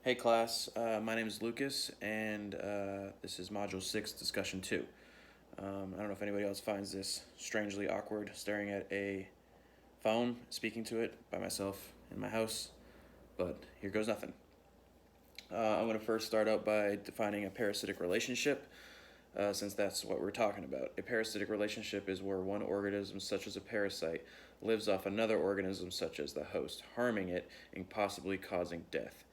Hey class, my name is Lucas, and this is Module 6, Discussion 2. I don't know if anybody else finds this strangely awkward, staring at a phone, speaking to it by myself in my house, but here goes nothing. I'm going to first start out by defining a parasitic relationship, since that's what we're talking about. A parasitic relationship is where one organism, such as a parasite, lives off another organism, such as the host, harming it and possibly causing death.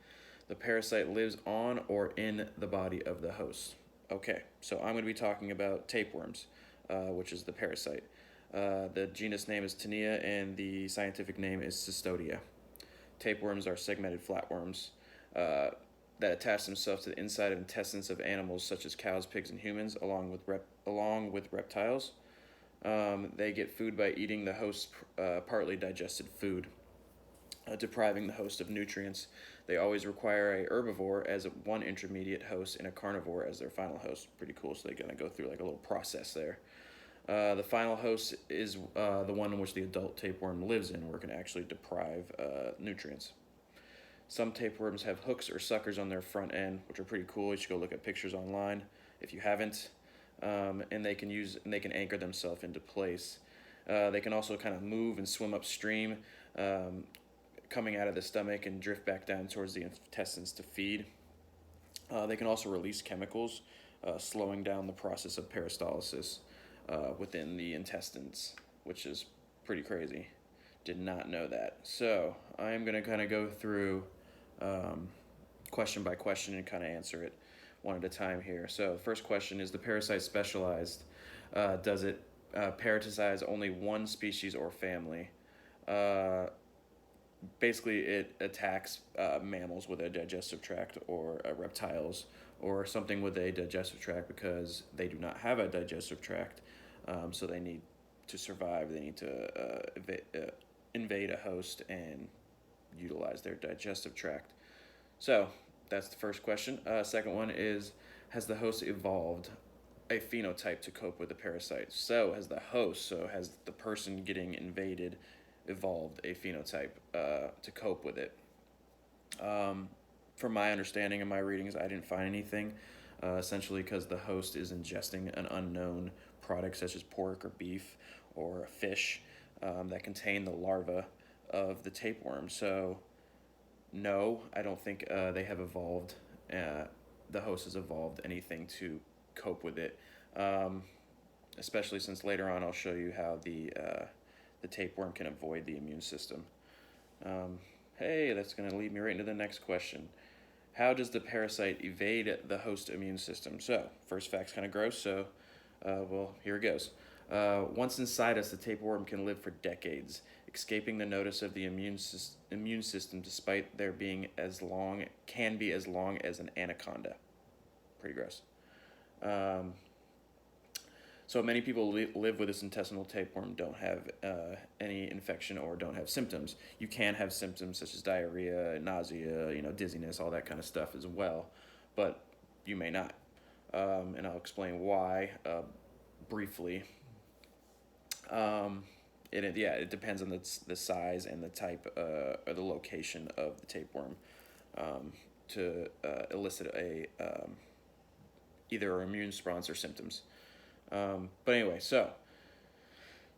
The parasite lives on or in the body of the host. Okay, so I'm going to be talking about tapeworms, which is the parasite. The genus name is Tinea, and the scientific name is Cystodia. Tapeworms are segmented flatworms that attach themselves to the inside of intestines of animals such as cows, pigs, and humans, along with reptiles. They get food by eating the host's partly digested food, depriving the host of nutrients. They always require a herbivore as one intermediate host and a carnivore as their final host. Pretty cool. So they're going to go through like a little process there. The final host is the one in which the adult tapeworm lives in, where it can actually deprive nutrients. Some tapeworms have hooks or suckers on their front end, which are pretty cool. You should go look at pictures online if you haven't. And they can anchor themselves into place. They can also kind of move and swim upstream, coming out of the stomach and drift back down towards the intestines to feed. They can also release chemicals, slowing down the process of peristalsis within the intestines, which is pretty crazy. Did not know that. So I am going to kind of go through question by question and kind of answer it one at a time here. So the first question is, the parasite specialized? Does it parasitize only one species or family? Basically, it attacks mammals with a digestive tract, or reptiles, or something with a digestive tract, because they do not have a digestive tract. So they need to survive. They need to invade a host and utilize their digestive tract. So that's the first question. Second one is, has the host evolved a phenotype to cope with the parasite? So has the person getting invaded evolved a phenotype to cope with it? From my understanding and my readings, I didn't find anything, essentially because the host is ingesting an unknown product such as pork or beef or fish that contain the larva of the tapeworm. So no, I don't think they have evolved. The host has evolved anything to cope with it, especially since later on I'll show you how the tapeworm can avoid the immune system. Hey, that's going to lead me right into the next question. How does the parasite evade the host immune system? So, first fact's kind of gross, so, well, here it goes. Once inside us, the tapeworm can live for decades, escaping the notice of the immune system, despite there being as long as an anaconda. Pretty gross. So many people live with this intestinal tapeworm, don't have any infection, or don't have symptoms. You can have symptoms such as diarrhea, nausea, dizziness, all that kind of stuff as well, but you may not. And I'll explain why briefly. It depends on the size and the type or the location of the tapeworm to elicit either an immune response or symptoms. But anyway, so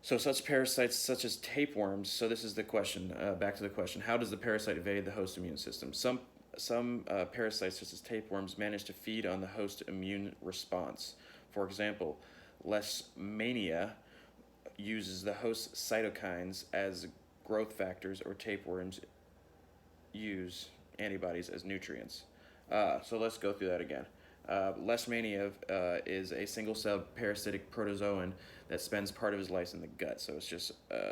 such parasites such as tapeworms. So this is the question. Back to the question: how does the parasite evade the host immune system? Some parasites such as tapeworms manage to feed on the host immune response. For example, Leishmania uses the host cytokines as growth factors, or tapeworms use antibodies as nutrients. So let's go through that again. Leishmania is a single-celled parasitic protozoan that spends part of his life in the gut. So it's just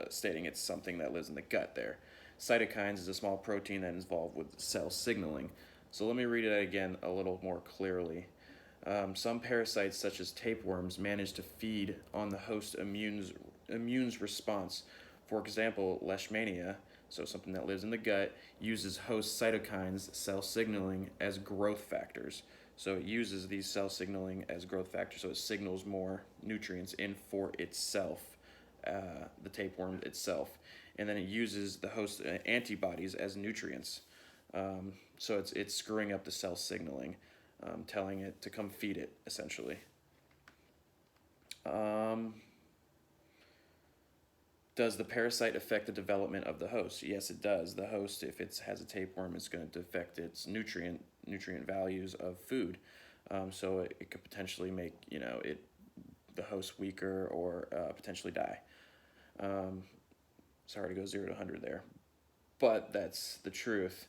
stating it's something that lives in the gut there. Cytokines is a small protein that is involved with cell signaling. So let me read it again a little more clearly. Some parasites, such as tapeworms, manage to feed on the host immune's response. For example, Leishmania, so something that lives in the gut, uses host cytokines, cell signaling, as growth factors. So it uses these cell signaling as growth factors, so it signals more nutrients in for itself, the tapeworm itself. And then it uses the host antibodies as nutrients. So it's screwing up the cell signaling, telling it to come feed it, essentially. Does the parasite affect the development of the host? Yes, it does. The host, if it has a tapeworm, is going to affect its nutrient values of food. So it could potentially make the host weaker or potentially die. Sorry to go 0 to 100 there, but that's the truth.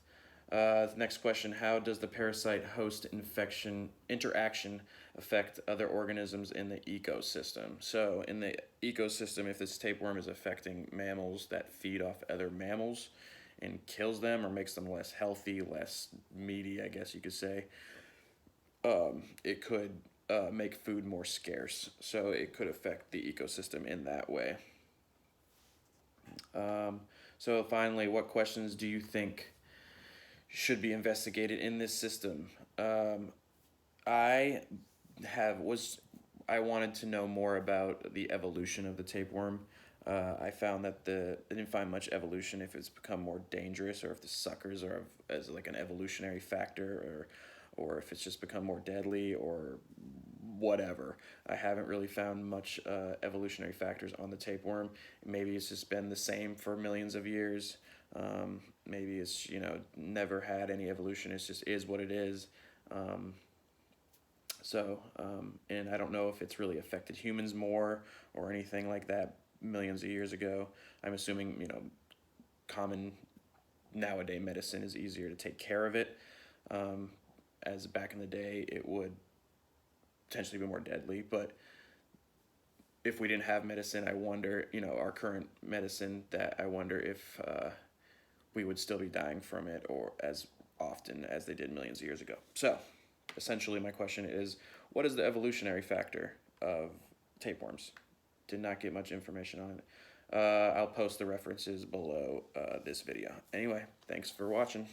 The next question: how does the parasite-host infection interaction affect other organisms in the ecosystem? So, in the ecosystem, if this tapeworm is affecting mammals that feed off other mammals and kills them or makes them less healthy, less meaty, I guess you could say, it could make food more scarce. So, it could affect the ecosystem in that way. So, finally, what questions do you think should be investigated in this system? I have was I wanted to know more about the evolution of the tapeworm. I found that I didn't find much evolution if it's become more dangerous or if the suckers are as like an evolutionary factor or if it's just become more deadly or whatever. I haven't really found much evolutionary factors on the tapeworm. Maybe it's just been the same for millions of years. Maybe it's never had any evolution. It's just is what it is. And I don't know if it's really affected humans more or anything like that millions of years ago. I'm assuming common nowadays medicine is easier to take care of it. As back in the day, it would potentially be more deadly. But if we didn't have medicine, I wonder, our current medicine, that I wonder if we would still be dying from it or as often as they did millions of years ago. So, essentially, my question is, what is the evolutionary factor of tapeworms? Did not get much information on it. I'll post the references below this video. Anyway, thanks for watching.